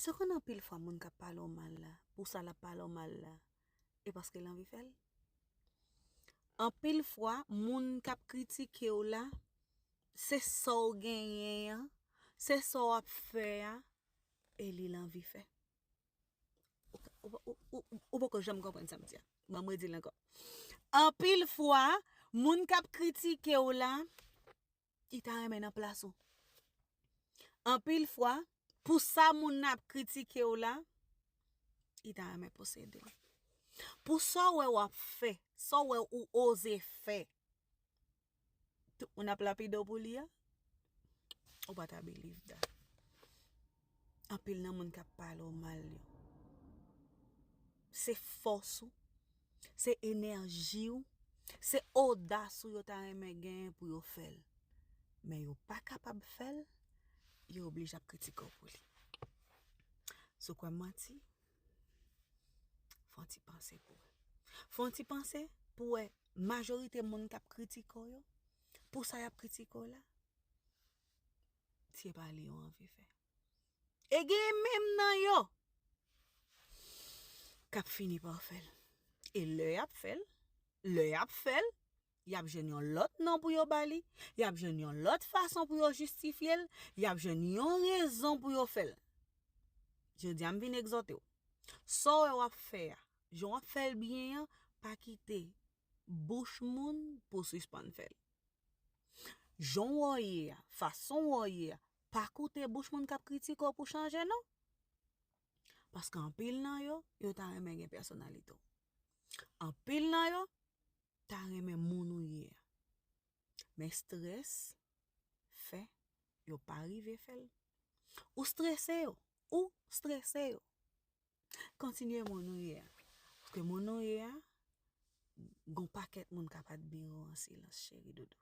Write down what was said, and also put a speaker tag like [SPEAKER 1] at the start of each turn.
[SPEAKER 1] Est-ce qu'on a pile fois moun k'ap parle mal là, pour ça la parle mal là, et parce qu'elle envie faire? En pile fois, moun k'ap critique ou là, c'est ça ou gagné, c'est ça ou fait, et li l'envie fait. Ou pas que j'aime comprendre ça me dire. Bon, moi dis encore. En pile fois, moun k'ap critique ou là, il t'a remis en place ou. En pile fois, pour ça moun ap critiqué ou là, il t'a remis posséder. Pour ça ou fait, ça ou osé fait. On a plapido pour lui, ou pas ta believe that. En pile nan moun k'ap parle ou mal yo. C'est force ou, c'est énergie ou, c'est audace ou yo ta remet gen pour yo faire. Mais yo pas capable faire, yo obligé à critiquer pour lui. So quoi menti? Faut-il penser pour. Faut-il penser pour majorité moun k'ap critique yo, pour ça y a critique là. C'est pas li on envie faire. Et gen même nan yo k'ap fini par faire. Et le ap fait, y a besoin yon l'autre non pour yo bali, y a besoin yon l'autre façon pour yo justifier, y a besoin yon raison pour yo faire. Je dis am vinn exhorter. So yo ap faire, yon ap faire bien, pas quitter bouche moun pour suspendre faire. Jon woye, façon woye, pas coûter bouche moun k'ap critique pour changer non. Parce qu'en pile nan yo ta remen gen personnalité. En pile nan yo ta remen moun ou ye. Mais stress fait yo pas arrivé fait. Ou stressé yo. Continuez moun ou ye. Parce que moun ou ye gon paquet moun capable biro en silence chéri doudou.